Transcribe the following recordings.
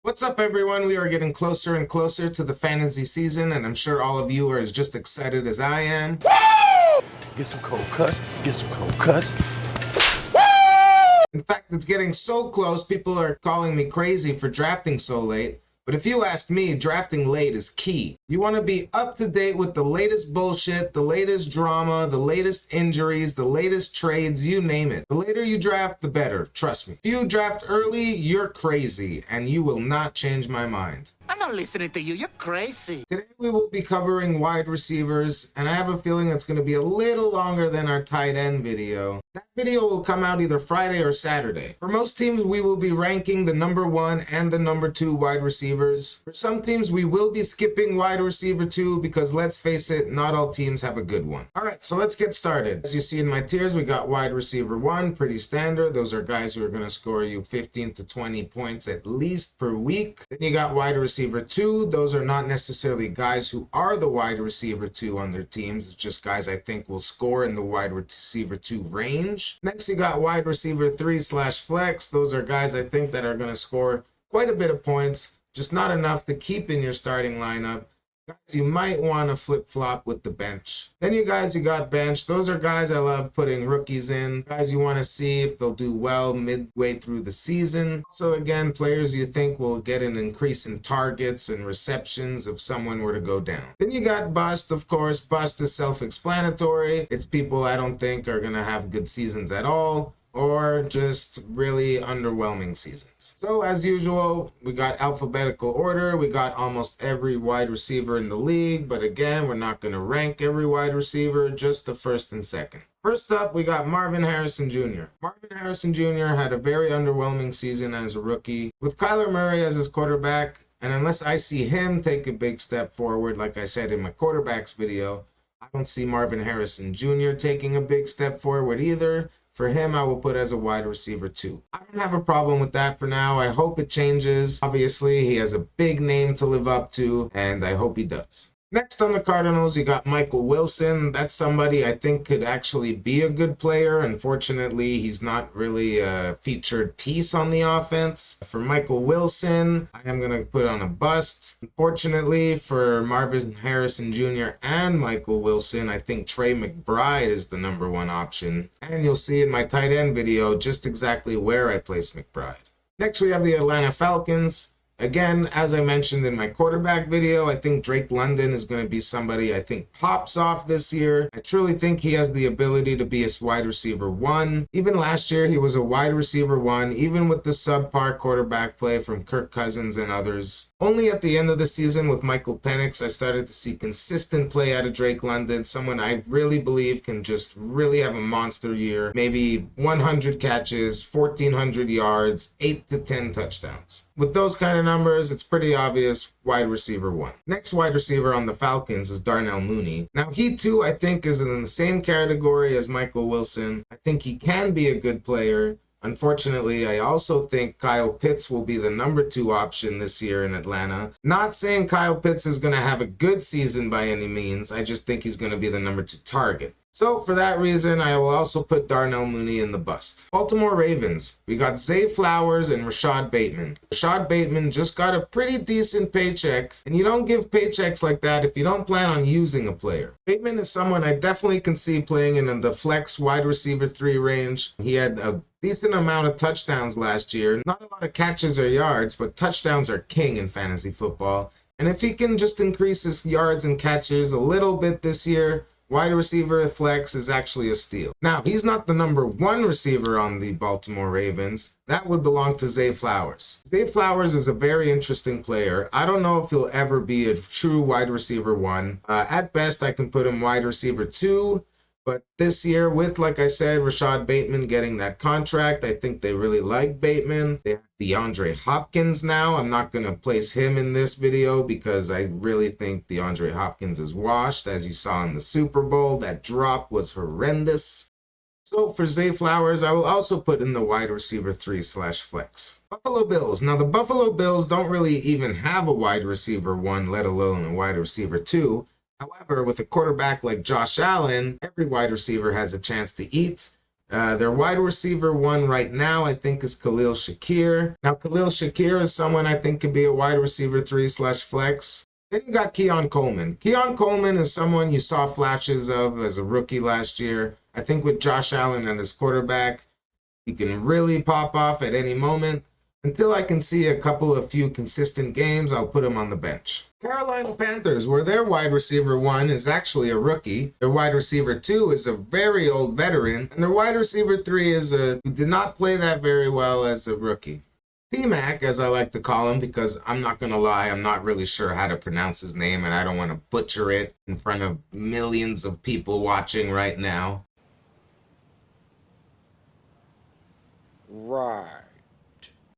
What's up, everyone? We are getting closer and closer to the fantasy season, and I'm sure all of you are as just excited as I am. Get some cold cuts. Get some cold cuts. In fact, it's getting so close, people are calling me crazy for drafting so late. But if you asked me, drafting late is key. You want to be up to date with the latest bullshit, the latest drama, the latest injuries, the latest trades, you name it. The later you draft, the better. Trust me. If you draft early, you're crazy, and you will not change my mind. I'm not listening to you. You're crazy. Today we will be covering wide receivers, and I have a feeling it's going to be a little longer than our tight end video. That video will come out either Friday or Saturday. For most teams, we will be ranking the number 1 and the number 2 wide receivers. For some teams, we will be skipping wide receiver 2 because, let's face it, not all teams have a good one. Alright, so let's get started. As you see in my tiers, we got wide receiver 1, pretty standard. Those are guys who are going to score you 15 to 20 points at least per week. Then you got wide receiver 2. Those are not necessarily guys who are the wide receiver 2 on their teams. It's just guys I think will score in the wide receiver 2 range. Next, you got wide receiver 3/flex. Those are guys I think that are going to score quite a bit of points, just not enough to keep in your starting lineup. Guys you might want to flip-flop with the bench. Then you got bench. Those are guys I love putting rookies in. Guys you want to see if they'll do well midway through the season. So again, players you think will get an increase in targets and receptions if someone were to go down. Then you got bust, of course. Bust is self-explanatory. It's people I don't think are going to have good seasons at all, or just really underwhelming seasons. So as usual, we got alphabetical order. We got almost every wide receiver in the league, but again, we're not going to rank every wide receiver, just the first and second. First up, we got Marvin Harrison Jr. Marvin Harrison Jr. had a very underwhelming season as a rookie. With Kyler Murray as his quarterback, and unless I see him take a big step forward, like I said in my quarterbacks video, I don't see Marvin Harrison Jr. taking a big step forward either. For him, I will put as a wide receiver 2. I don't have a problem with that for now. I hope it changes. Obviously, he has a big name to live up to, and I hope he does. Next on the Cardinals, you got Michael Wilson. That's somebody I think could actually be a good player. Unfortunately, he's not really a featured piece on the offense. For Michael Wilson, I am going to put on a bust. Unfortunately, for Marvin Harrison Jr. and Michael Wilson, I think Trey McBride is the number 1 option. And you'll see in my tight end video just exactly where I place McBride. Next, we have the Atlanta Falcons. Again, as I mentioned in my quarterback video, I think Drake London is going to be somebody I think pops off this year. I truly think he has the ability to be a wide receiver 1. Even last year, he was a wide receiver 1, even with the subpar quarterback play from Kirk Cousins and others. Only at the end of the season with Michael Penix, I started to see consistent play out of Drake London, someone I really believe can just really have a monster year. Maybe 100 catches, 1,400 yards, 8 to 10 touchdowns. With those kind of numbers, it's pretty obvious wide receiver 1. Next wide receiver on the Falcons is Darnell Mooney. Now, he too, I think, is in the same category as Michael Wilson. I think he can be a good player. Unfortunately, I also think Kyle Pitts will be the number 2 option this year in Atlanta. Not saying Kyle Pitts is going to have a good season by any means. I just think he's going to be the number 2 target. So for that reason, I will also put Darnell Mooney in the bust. Baltimore Ravens. We got Zay Flowers and Rashad Bateman. Rashad Bateman just got a pretty decent paycheck, and you don't give paychecks like that if you don't plan on using a player. Bateman is someone I definitely can see playing in the flex wide receiver 3 range. He had a decent amount of touchdowns last year. Not a lot of catches or yards, but touchdowns are king in fantasy football. And if he can just increase his yards and catches a little bit this year, wide receiver flex is actually a steal. Now, he's not the number 1 receiver on the Baltimore Ravens. That would belong to Zay Flowers. Zay Flowers is a very interesting player. I don't know if he'll ever be a true wide receiver 1. At best, I can put him wide receiver 2. But this year, with, like I said, Rashad Bateman getting that contract, I think they really like Bateman. They have DeAndre Hopkins now. I'm not going to place him in this video because I really think DeAndre Hopkins is washed. As you saw in the Super Bowl, that drop was horrendous. So for Zay Flowers, I will also put in the wide receiver 3/flex. Buffalo Bills. Now, the Buffalo Bills don't really even have a wide receiver 1, let alone a wide receiver 2. However, with a quarterback like Josh Allen, every wide receiver has a chance to eat. Their wide receiver 1 right now, I think, is Khalil Shakir. Now, Khalil Shakir is someone I think could be a wide receiver 3/flex. Then you got Keon Coleman. Keon Coleman is someone you saw flashes of as a rookie last year. I think with Josh Allen and his quarterback, he can really pop off at any moment. Until I can see a few consistent games, I'll put him on the bench. Carolina Panthers, where their wide receiver 1 is actually a rookie. Their wide receiver 2 is a very old veteran. And their wide receiver 3 is who did not play that very well as a rookie. T-Mac, as I like to call him, because I'm not going to lie, I'm not really sure how to pronounce his name, and I don't want to butcher it in front of millions of people watching right now. Right.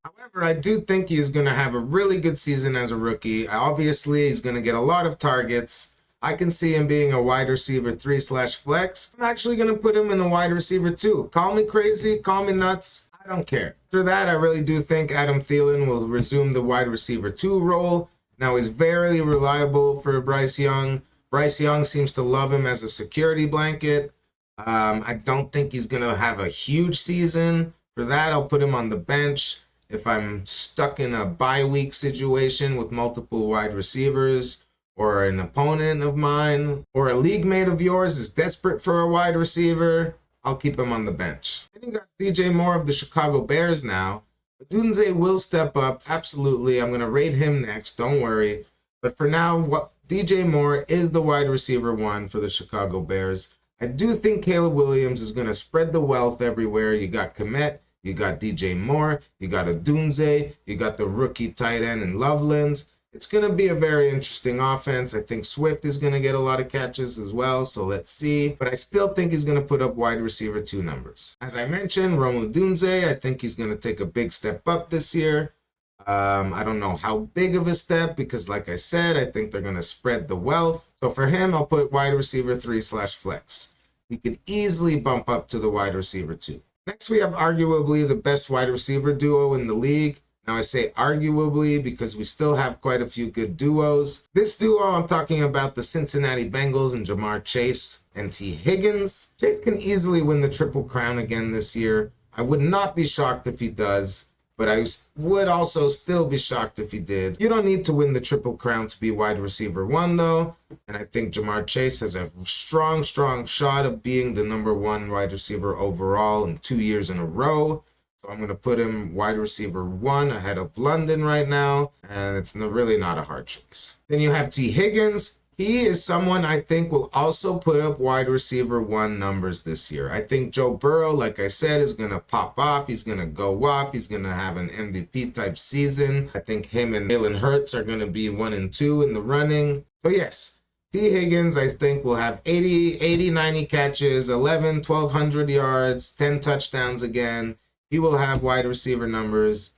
However, I do think he's going to have a really good season as a rookie. Obviously, he's going to get a lot of targets. I can see him being a wide receiver 3/flex. I'm actually going to put him in a wide receiver 2. Call me crazy, call me nuts. I don't care. After that, I really do think Adam Thielen will resume the wide receiver 2 role. Now, he's very reliable for Bryce Young. Bryce Young seems to love him as a security blanket. I don't think he's going to have a huge season. For that, I'll put him on the bench. If I'm stuck in a bye week situation with multiple wide receivers, or an opponent of mine, or a league mate of yours is desperate for a wide receiver, I'll keep him on the bench. Then you got DJ Moore of the Chicago Bears now. Odunze will step up, absolutely. I'm going to rate him next, don't worry. But for now, DJ Moore is the wide receiver 1 for the Chicago Bears. I do think Caleb Williams is going to spread the wealth everywhere. You got Komet, you got DJ Moore, you got Odunze, you got the rookie tight end in Loveland. It's going to be a very interesting offense. I think Swift is going to get a lot of catches as well, so let's see. But I still think he's going to put up wide receiver 2 numbers. As I mentioned, Rome Odunze, I think he's going to take a big step up this year. I don't know how big of a step because, like I said, I think they're going to spread the wealth. So for him, I'll put wide receiver 3/flex. He could easily bump up to the wide receiver 2. Next, we have arguably the best wide receiver duo in the league. Now, I say arguably because we still have quite a few good duos. This duo, I'm talking about the Cincinnati Bengals and Jamar Chase and T. Higgins. Chase can easily win the Triple Crown again this year. I would not be shocked if he does, but I would also still be shocked if he did. You don't need to win the Triple Crown to be wide receiver 1, though. And I think Jamar Chase has a strong shot of being the number 1 wide receiver overall in 2 years in a row. So I'm going to put him wide receiver 1 ahead of London right now. And it's really not a hard choice. Then you have T. Higgins. He is someone I think will also put up wide receiver 1 numbers this year. I think Joe Burrow, like I said, is going to pop off. He's going to go off. He's going to have an MVP type season. I think him and Jalen Hurts are going to be 1 and 2 in the running. So yes, T. Higgins, I think, will have 90 catches, 1,200 yards, 10 touchdowns again. He will have wide receiver numbers.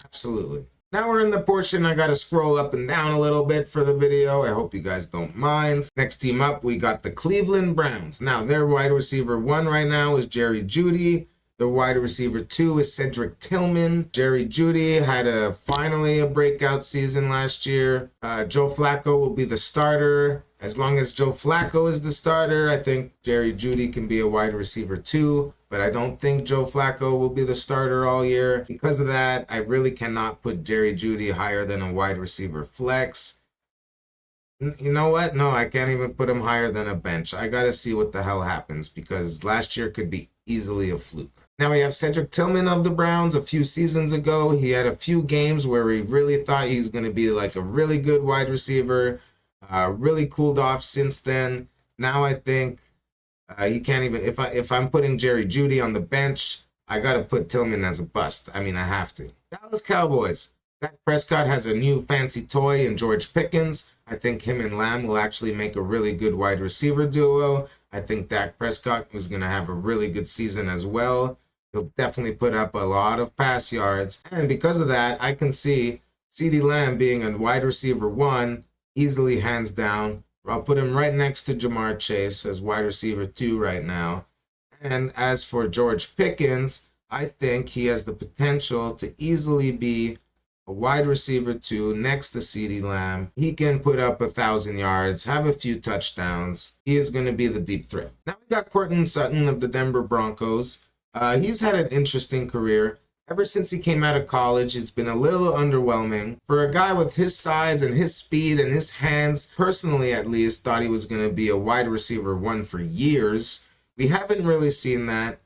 Absolutely. Now we're in the portion I got to scroll up and down a little bit for the video. I hope you guys don't mind. Next team up, we got the Cleveland Browns. Now, their wide receiver 1 right now is Jerry Jeudy. Their wide receiver 2 is Cedric Tillman. Jerry Jeudy had finally a breakout season last year. Joe Flacco will be the starter. As long as Joe Flacco is the starter, I think Jerry Jeudy can be a wide receiver 2. But I don't think Joe Flacco will be the starter all year. Because of that, I really cannot put Jerry Jeudy higher than a wide receiver flex. You know what? No, I can't even put him higher than a bench. I got to see what the hell happens because last year could be easily a fluke. Now we have Cedric Tillman of the Browns. A few seasons ago, he had a few games where we really thought he was going to be like a really good wide receiver. Really cooled off since then. Now I think you can't even, if I'm putting Jerry Jeudy on the bench, I got to put Tillman as a bust. I mean, I have to. Dallas Cowboys. Dak Prescott has a new fancy toy in George Pickens. I think him and Lamb will actually make a really good wide receiver duo. I think Dak Prescott is going to have a really good season as well. He'll definitely put up a lot of pass yards. And because of that, I can see CeeDee Lamb being a wide receiver 1, easily hands down. I'll put him right next to Jamar Chase as wide receiver 2 right now. And as for George Pickens, I think he has the potential to easily be a wide receiver 2 next to CeeDee Lamb. He can put up 1,000 yards, have a few touchdowns. He is going to be the deep threat. Now we got Courtland Sutton of the Denver Broncos. He's had an interesting career. Ever since he came out of college, it's been a little underwhelming. For a guy with his size and his speed and his hands, personally at least, thought he was going to be a wide receiver one for years. We haven't really seen that.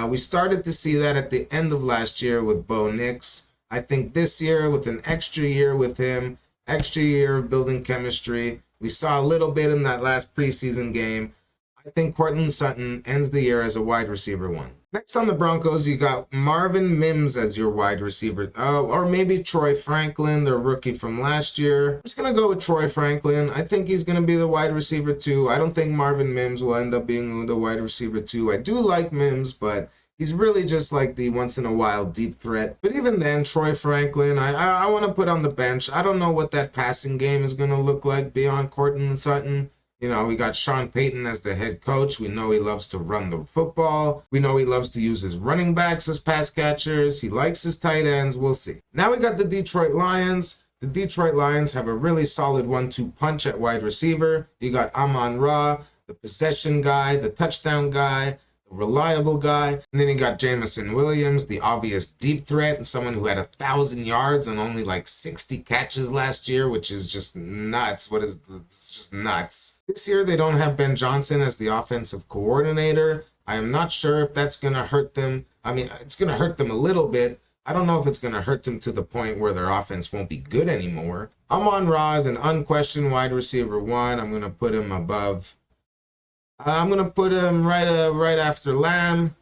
We started to see that at the end of last year with Bo Nix. I think this year, with an extra year with him, extra year of building chemistry, we saw a little bit in that last preseason game. I think Courtland Sutton ends the year as a wide receiver one. Next on the Broncos, you got Marvin Mims as your wide receiver. Or maybe Troy Franklin, their rookie from last year. I'm just going to go with Troy Franklin. I think he's going to be the wide receiver two. I don't think Marvin Mims will end up being the wide receiver two. I do like Mims, but he's really just like the once-in-a-while deep threat. But even then, Troy Franklin, I want to put on the bench. I don't know what that passing game is going to look like beyond Courtland Sutton. You know, we got Sean Payton as the head coach. We know he loves to run the football. We know he loves to use his running backs as pass catchers. He likes his tight ends. We'll see. Now we got the Detroit Lions. The Detroit Lions have a really solid 1-2 punch at wide receiver. You got Amon-Ra, the possession guy, the touchdown guy, reliable guy. And then you got Jameson Williams, the obvious deep threat, and someone who had 1,000 yards and only like 60 catches last year, which is just nuts. It's just nuts. This year they don't have Ben Johnson as the offensive coordinator. I am not sure if that's going to hurt them. I mean, it's going to hurt them a little bit. I don't know if it's going to hurt them to the point where their offense won't be good anymore. Amon-Ra is an unquestioned wide receiver one. I'm going to put him above. I'm going to put him right after Lamb.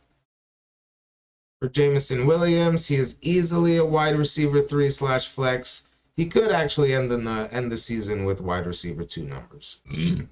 For Jameson Williams, he is easily a wide receiver 3/flex. He could actually end the season with wide receiver 2 numbers.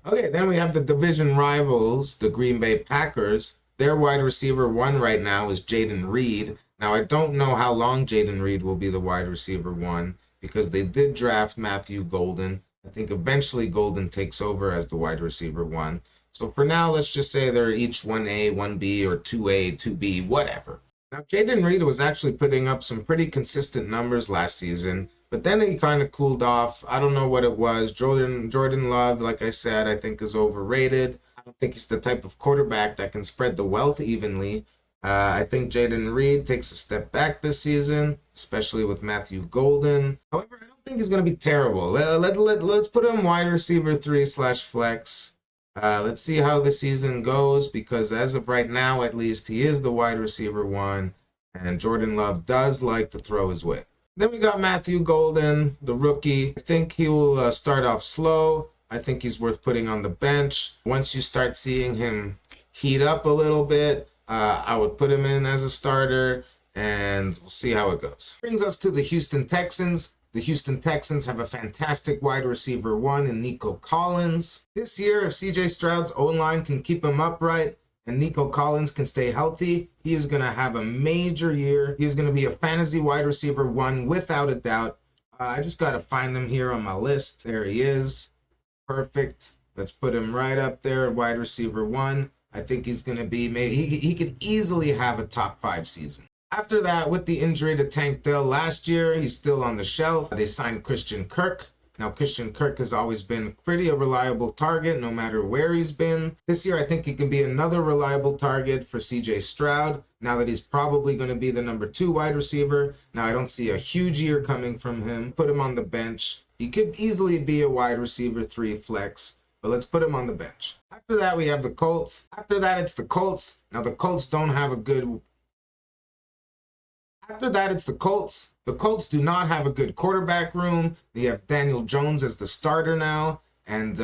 Okay, then we have the division rivals, the Green Bay Packers. Their wide receiver 1 right now is Jayden Reed. Now, I don't know how long Jayden Reed will be the wide receiver 1 because they did draft Matthew Golden. I think eventually Golden takes over as the wide receiver 1. So for now, let's just say they're each 1A, 1B, or 2A, 2B, whatever. Now, Jayden Reed was actually putting up some pretty consistent numbers last season, but then he kind of cooled off. I don't know what it was. Jordan Love, like I said, I think is overrated. I don't think he's the type of quarterback that can spread the wealth evenly. I think Jayden Reed takes a step back this season, especially with Matthew Golden. However, I don't think he's going to be terrible. Let's put him wide receiver 3/flex. Let's see how the season goes, because as of right now, at least, he is the wide receiver 1, and Jordan Love does like to throw his way. Then we got Matthew Golden, the rookie. I think he will start off slow. I think he's worth putting on the bench. Once you start seeing him heat up a little bit, I would put him in as a starter, and we'll see how it goes. Brings us to the Houston Texans. The Houston Texans have a fantastic wide receiver 1 in Nico Collins. This year, if CJ Stroud's O-line can keep him upright and Nico Collins can stay healthy, he is going to have a major year. He is going to be a fantasy wide receiver 1 without a doubt. I just got to find him here on my list. There he is. Perfect. Let's put him right up there, wide receiver 1. I think he's going to be, maybe he could easily have a top 5 season. After that, with the injury to Tank Dell last year, he's still on the shelf. They signed Christian Kirk. Now, Christian Kirk has always been pretty a reliable target, no matter where he's been. This year, I think he can be another reliable target for CJ Stroud, now that he's probably going to be the number 2 wide receiver. Now, I don't see a huge year coming from him. Put him on the bench. He could easily be a wide receiver 3 flex, but let's put him on the bench. After that, we have the Colts. After that, it's the Colts. Now, the Colts don't have a good... After that, it's the Colts. The Colts do not have a good quarterback room. They have Daniel Jones as the starter now, and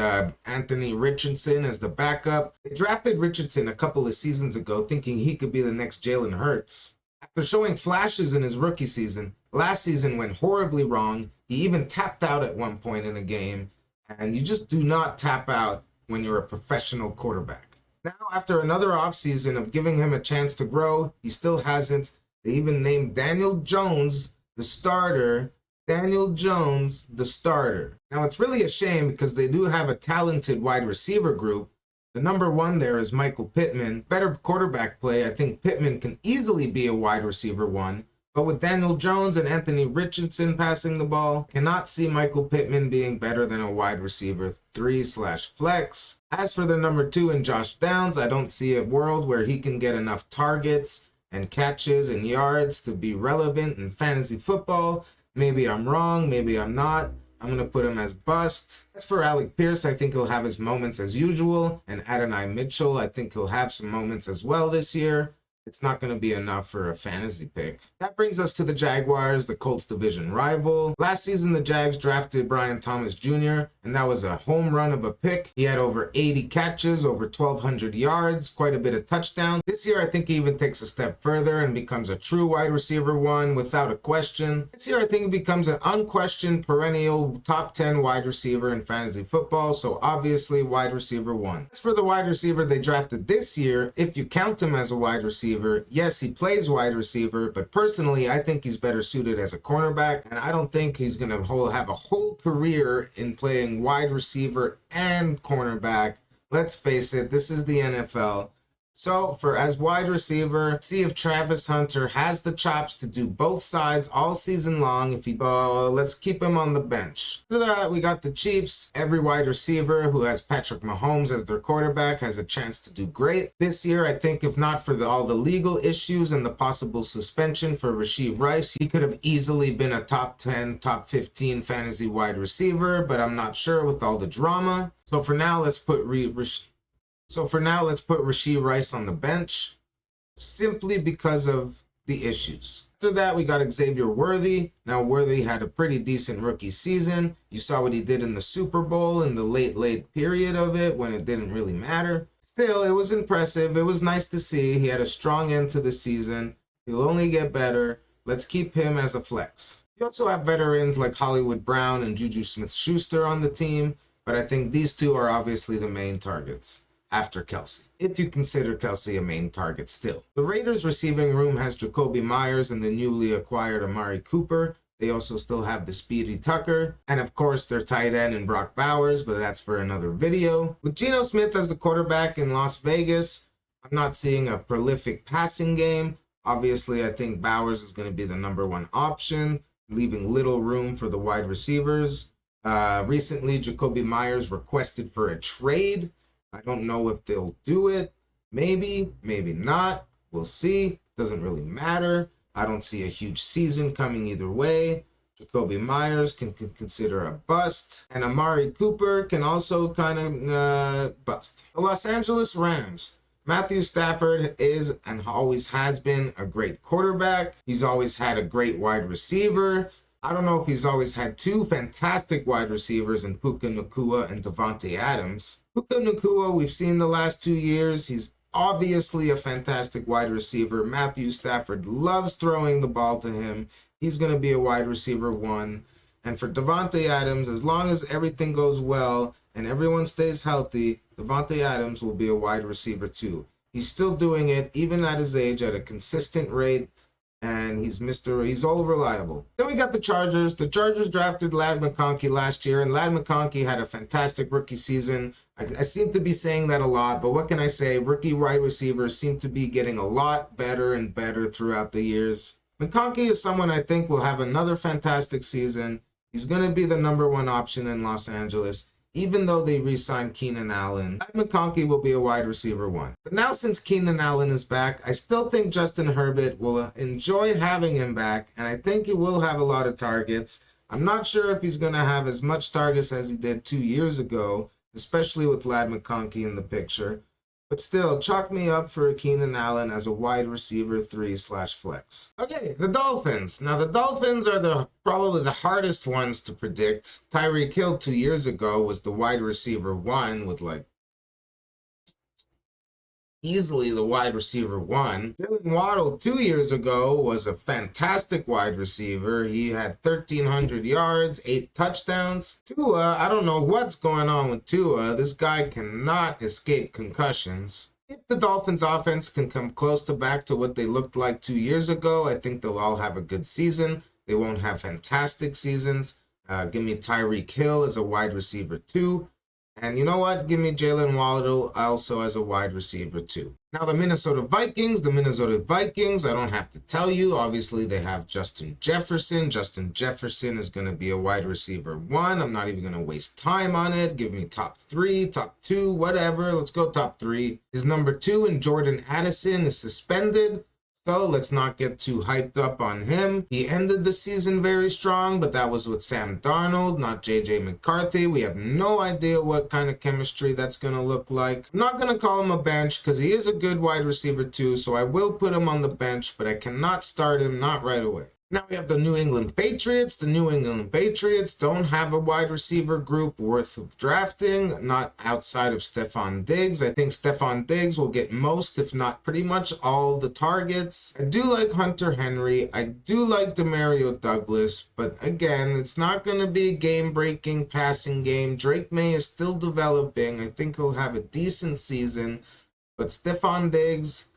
Anthony Richardson as the backup. They drafted Richardson a couple of seasons ago thinking he could be the next Jalen Hurts. After showing flashes in his rookie season, last season went horribly wrong. He even tapped out at one point in a game, and you just do not tap out when you're a professional quarterback. Now, after another offseason of giving him a chance to grow, he still hasn't. They even named Daniel Jones the starter. Daniel Jones the starter. Now, it's really a shame because they do have a talented wide receiver group. The number 1 there is Michael Pittman. Better quarterback play. I think Pittman can easily be a wide receiver 1. But with Daniel Jones and Anthony Richardson passing the ball, cannot see Michael Pittman being better than a wide receiver 3/flex. As for the number 2 in Josh Downs, I don't see a world where he can get enough targets and catches and yards to be relevant in fantasy football. Maybe I'm wrong, maybe I'm not. I'm going to put him as bust. As for Alec Pierce, I think he'll have his moments as usual. And Adonai Mitchell, I think he'll have some moments as well this year. It's not going to be enough for a fantasy pick. That brings us to the Jaguars, the Colts division rival. Last season, the Jags drafted Brian Thomas Jr., and that was a home run of a pick. He had over 80 catches, over 1,200 yards, quite a bit of touchdowns. This year, I think he even takes a step further and becomes a true wide receiver one without a question. This year, I think he becomes an unquestioned perennial top 10 wide receiver in fantasy football, so obviously wide receiver one. As for the wide receiver they drafted this year, if you count him as a wide receiver, yes, he plays wide receiver, but personally, I think he's better suited as a cornerback, and I don't think he's going to have a whole career in playing wide receiver and cornerback. Let's face it, this is the NFL. So, for as wide receiver, see if Travis Hunter has the chops to do both sides all season long. If he, let's keep him on the bench. After that, we got the Chiefs. Every wide receiver who has Patrick Mahomes as their quarterback has a chance to do great. This year, I think if not for all the legal issues and the possible suspension for Rashee Rice, he could have easily been a top 10, top 15 fantasy wide receiver, but I'm not sure with all the drama. So for now, let's put Rashee Rice on the bench, simply because of the issues. After that, we got Xavier Worthy. Now, Worthy had a pretty decent rookie season. You saw what he did in the Super Bowl in the late period of it when it didn't really matter. Still, it was impressive. It was nice to see. He had a strong end to the season. He'll only get better. Let's keep him as a flex. You also have veterans like Hollywood Brown and Juju Smith-Schuster on the team, but I think these two are obviously the main targets after Kelsey, if you consider Kelsey a main target still. The Raiders receiving room has Jacoby Myers and the newly acquired Amari Cooper. They also still have the Speedy Tucker, and of course their tight end and Brock Bowers, but that's for another video. With Geno Smith as the quarterback in Las Vegas, I'm not seeing a prolific passing game. Obviously, I think Bowers is going to be the number one option, leaving little room for the wide receivers. Recently, Jacoby Myers requested for a trade. I don't know if they'll do it. Maybe, maybe not. We'll see. Doesn't really matter. I don't see a huge season coming either way. Jacoby Myers can consider a bust. And Amari Cooper can also kind of bust. The Los Angeles Rams. Matthew Stafford is and always has been a great quarterback. He's always had a great wide receiver. I don't know if he's always had two fantastic wide receivers in Puka Nacua and Davante Adams. Puka Nacua, we've seen the last 2 years. He's obviously a fantastic wide receiver. Matthew Stafford loves throwing the ball to him. He's going to be a wide receiver one. And for Davante Adams, as long as everything goes well and everyone stays healthy, Davante Adams will be a wide receiver two. He's still doing it, even at his age, at a consistent rate. And he's all reliable. Then we got the Chargers. The Chargers drafted Ladd McConkey last year, and Ladd McConkey had a fantastic rookie season. I seem to be saying that a lot, but what can I say? Rookie wide receivers seem to be getting a lot better and better throughout the years. McConkey is someone I think will have another fantastic season. He's going to be the number one option in Los Angeles. Even though they re-signed Keenan Allen, McConkey will be a wide receiver one. But now since Keenan Allen is back, I still think Justin Herbert will enjoy having him back, and I think he will have a lot of targets. I'm not sure if he's going to have as much targets as he did 2 years ago, especially with Ladd McConkey in the picture. But still, chalk me up for Keenan Allen as a wide receiver 3/flex. Okay, the Dolphins. Now, the Dolphins are probably the hardest ones to predict. Tyreek Hill 2 years ago was the wide receiver one with easily the wide receiver one. Jalen Waddle 2 years ago was a fantastic wide receiver. He had 1,300 yards, 8 touchdowns. Tua, I don't know what's going on with Tua. This guy cannot escape concussions. If the Dolphins offense can come close to back to what they looked like 2 years ago, I think they'll all have a good season. They won't have fantastic seasons. Give me Tyreek Hill as a wide receiver 2. And you know what? Give me Jalen Waddle also as a wide receiver too. Now the Minnesota Vikings, I don't have to tell you. Obviously, they have Justin Jefferson. Justin Jefferson is going to be a wide receiver one. I'm not even going to waste time on it. Give me top 3, top 2, whatever. Let's go top 3. His number 2 and Jordan Addison is suspended. So let's not get too hyped up on him. He ended the season very strong, but that was with Sam Darnold, not JJ McCarthy. We have no idea what kind of chemistry that's going to look like. I'm not going to call him a bench because he is a good wide receiver too, so I will put him on the bench, but I cannot start him, not right away. Now we have the New England Patriots. The New England Patriots don't have a wide receiver group worth drafting, not outside of Stephon Diggs. I think Stephon Diggs will get most, if not pretty much all the targets. I do like Hunter Henry. I do like Demario Douglas, but again, it's not going to be a game-breaking passing game. Drake May is still developing. I think he'll have a decent season, but Stephon Diggs,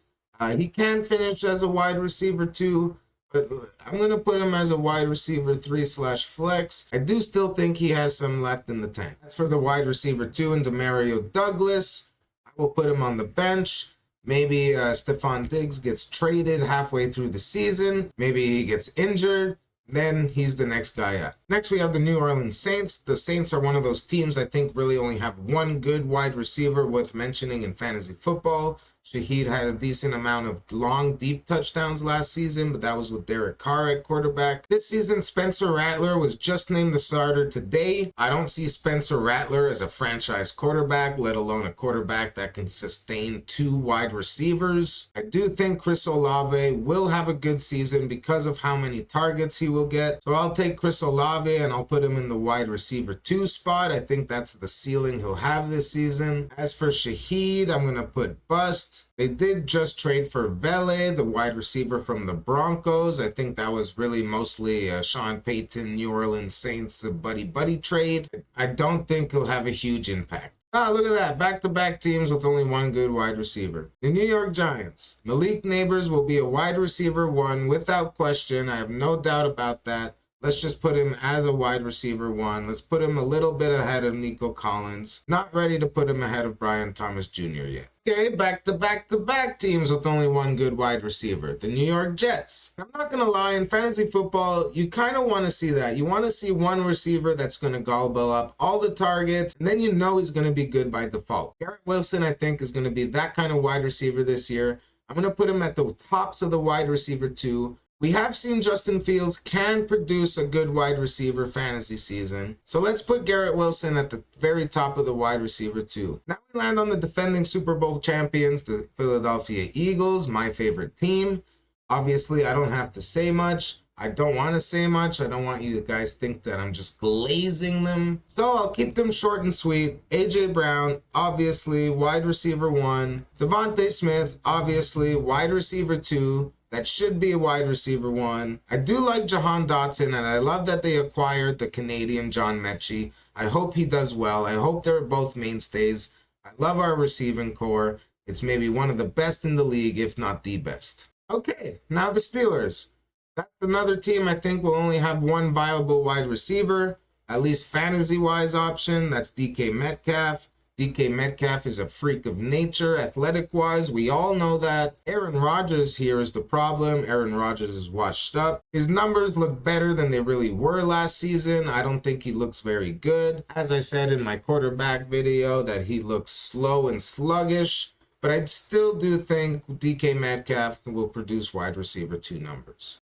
he can finish as a wide receiver too. But I'm going to put him as a wide receiver 3/flex. I do still think he has some left in the tank. As for the wide receiver 2 and Demario Douglas, I will put him on the bench. Maybe Stephon Diggs gets traded halfway through the season. Maybe he gets injured. Then he's the next guy up. Next, we have the New Orleans Saints. The Saints are one of those teams I think really only have one good wide receiver worth mentioning in fantasy football. Shaheed had a decent amount of long, deep touchdowns last season, but that was with Derek Carr at quarterback. This season, Spencer Rattler was just named the starter today. I don't see Spencer Rattler as a franchise quarterback, let alone a quarterback that can sustain 2 wide receivers. I do think Chris Olave will have a good season because of how many targets he will get. So I'll take Chris Olave and I'll put him in the wide receiver 2 spot. I think that's the ceiling he'll have this season. As for Shaheed, I'm going to put bust. They did just trade for Vele, the wide receiver from the Broncos. I think that was really mostly a Sean Payton, New Orleans Saints buddy trade. I don't think he'll have a huge impact. Ah, look at that. Back-to-back teams with only one good wide receiver. The New York Giants. Malik Neighbors will be a wide receiver 1 without question. I have no doubt about that. Let's just put him as a wide receiver 1. Let's put him a little bit ahead of Nico Collins. Not ready to put him ahead of Brian Thomas Jr. yet. Okay, back-to-back teams with only one good wide receiver. The New York Jets. I'm not going to lie, in fantasy football, you kind of want to see that. You want to see one receiver that's going to gobble up all the targets, and then you know he's going to be good by default. Garrett Wilson, I think, is going to be that kind of wide receiver this year. I'm going to put him at the tops of the wide receiver 2. We have seen Justin Fields can produce a good wide receiver fantasy season. So let's put Garrett Wilson at the very top of the wide receiver 2. Now we land on the defending Super Bowl champions, the Philadelphia Eagles, my favorite team. Obviously, I don't have to say much. I don't want to say much. I don't want you guys to think that I'm just glazing them. So I'll keep them short and sweet. A.J. Brown, obviously, wide receiver 1. Devontae Smith, obviously, wide receiver 2. That should be a wide receiver 1. I do like Jahan Dotson, and I love that they acquired the Canadian John Mechie. I hope he does well. I hope they're both mainstays. I love our receiving core. It's maybe one of the best in the league, if not the best. Okay, now the Steelers. That's another team I think will only have one viable wide receiver, at least fantasy-wise option. That's DK Metcalf. DK Metcalf is a freak of nature, athletic-wise. We all know that. Aaron Rodgers here is the problem. Aaron Rodgers is washed up. His numbers look better than they really were last season. I don't think he looks very good. As I said in my quarterback video, that he looks slow and sluggish. But I still do think DK Metcalf will produce wide receiver 2 numbers.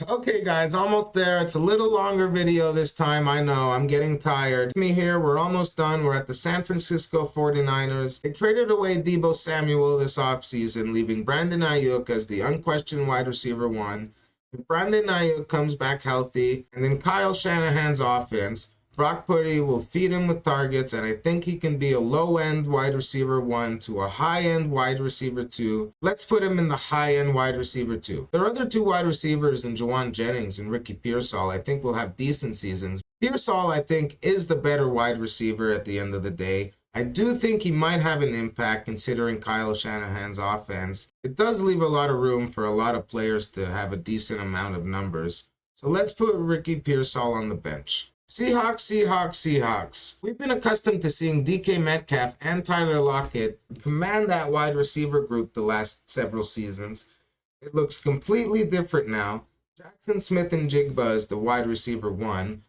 Okay, guys, almost there. It's a little longer video this time. I know, I'm getting tired. Me here, we're almost done. We're at the San Francisco 49ers. They traded away Deebo Samuel this offseason, leaving Brandon Ayuk as the unquestioned wide receiver 1. If Brandon Ayuk comes back healthy, and then Kyle Shanahan's offense, Brock Purdy will feed him with targets, and I think he can be a low-end wide receiver 1 to a high-end wide receiver 2. Let's put him in the high-end wide receiver 2. There are other 2 wide receivers in Juwan Jennings and Ricky Pearsall. I think will have decent seasons. Pearsall, I think, is the better wide receiver at the end of the day. I do think he might have an impact considering Kyle Shanahan's offense. It does leave a lot of room for a lot of players to have a decent amount of numbers. So let's put Ricky Pearsall on the bench. Seahawks. We've been accustomed to seeing DK Metcalf and Tyler Lockett command that wide receiver group the last several seasons. It looks completely different now. Jackson Smith and Jigba is the wide receiver 1.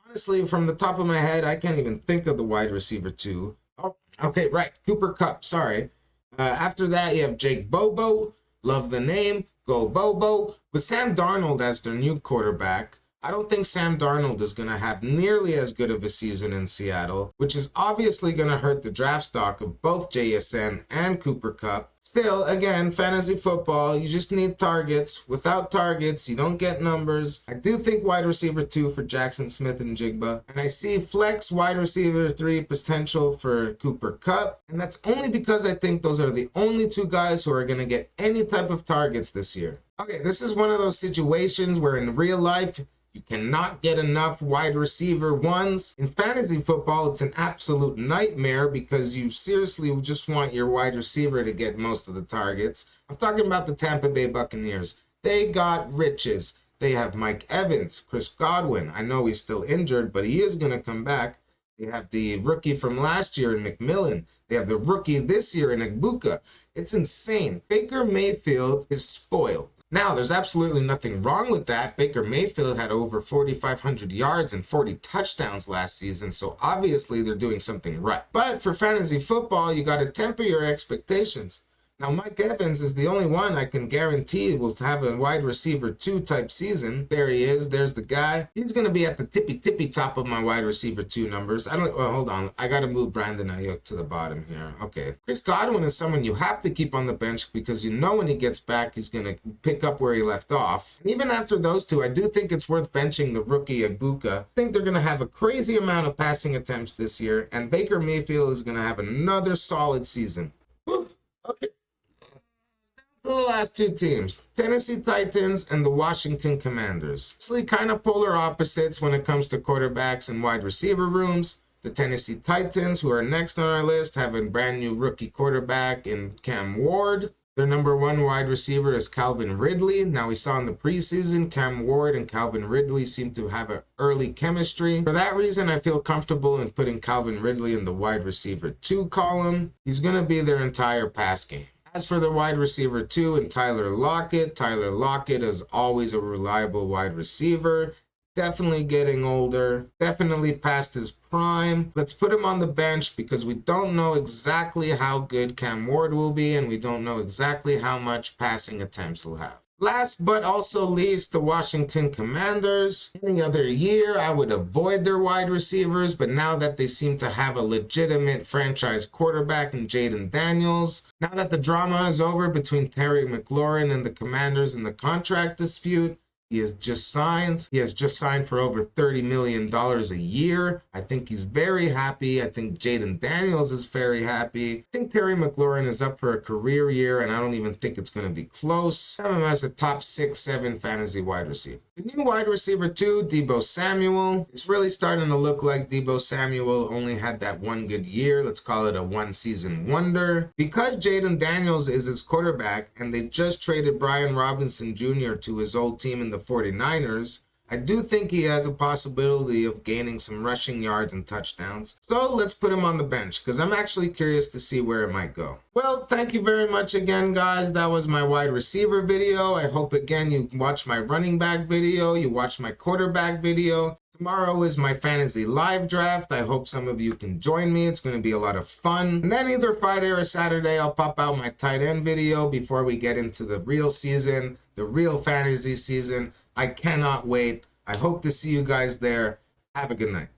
Honestly, from the top of my head, I can't even think of the wide receiver 2. Oh, okay, right. Cooper Kupp, sorry. After that, you have Jake Bobo. Love the name. Go Bobo. With Sam Darnold as their new quarterback, I don't think Sam Darnold is going to have nearly as good of a season in Seattle, which is obviously going to hurt the draft stock of both JSN and Cooper Kupp. Still, again, fantasy football, you just need targets. Without targets, you don't get numbers. I do think wide receiver 2 for Jackson Smith and Jigba. And I see flex wide receiver 3 potential for Cooper Kupp. And that's only because I think those are the only 2 guys who are going to get any type of targets this year. Okay, this is one of those situations where in real life, you cannot get enough wide receiver ones. In fantasy football, it's an absolute nightmare because you seriously just want your wide receiver to get most of the targets. I'm talking about the Tampa Bay Buccaneers. They got riches. They have Mike Evans, Chris Godwin. I know he's still injured, but he is going to come back. They have the rookie from last year in McMillan. They have the rookie this year in Egbuka. It's insane. Baker Mayfield is spoiled. Now, there's absolutely nothing wrong with that. Baker Mayfield had over 4,500 yards and 40 touchdowns last season, so obviously they're doing something right. But for fantasy football, you got to temper your expectations. Now, Mike Evans is the only one I can guarantee will have a wide receiver 2 type season. There he is. There's the guy. He's going to be at the tippy top of my wide receiver 2 numbers. Hold on. I got to move Brandon Ayuk to the bottom here. Okay. Chris Godwin is someone you have to keep on the bench because you know when he gets back, he's going to pick up where he left off. And even after those 2, I do think it's worth benching the rookie Egbuka. I think they're going to have a crazy amount of passing attempts this year, and Baker Mayfield is going to have another solid season. Okay. The last 2 teams, Tennessee Titans and the Washington Commanders. Honestly, kind of polar opposites when it comes to quarterbacks and wide receiver rooms. The Tennessee Titans, who are next on our list, have a brand new rookie quarterback in Cam Ward. Their number 1 wide receiver is Calvin Ridley. Now, we saw in the preseason, Cam Ward and Calvin Ridley seem to have an early chemistry. For that reason, I feel comfortable in putting Calvin Ridley in the wide receiver 2 column. He's going to be their entire pass game. As for the wide receiver 2 and Tyler Lockett is always a reliable wide receiver. Definitely getting older. Definitely past his prime. Let's put him on the bench because we don't know exactly how good Cam Ward will be and we don't know exactly how much passing attempts he'll have. Last but also least, the Washington Commanders. Any other year, I would avoid their wide receivers, but now that they seem to have a legitimate franchise quarterback in Jaden Daniels, now that the drama is over between Terry McLaurin and the Commanders in the contract dispute, he has just signed. He has just signed for over $30 million a year. I think he's very happy. I think Jaden Daniels is very happy. I think Terry McLaurin is up for a career year, and I don't even think it's going to be close. I have him as a top 6-7 fantasy wide receiver. The new wide receiver 2, Deebo Samuel. It's really starting to look like Deebo Samuel only had that 1 good year. Let's call it a 1-season wonder. Because Jaden Daniels is his quarterback, and they just traded Brian Robinson Jr. to his old team in the 49ers, I do think he has a possibility of gaining some rushing yards and touchdowns. So let's put him on the bench because I'm actually curious to see where it might go. Well, thank you very much again, guys. That was my wide receiver video. I hope again you watch my running back video, you watch my quarterback video. Tomorrow is my fantasy live draft. I hope some of you can join me. It's going to be a lot of fun. And then either Friday or Saturday, I'll pop out my tight end video before we get into the real season, the real fantasy season. I cannot wait. I hope to see you guys there. Have a good night.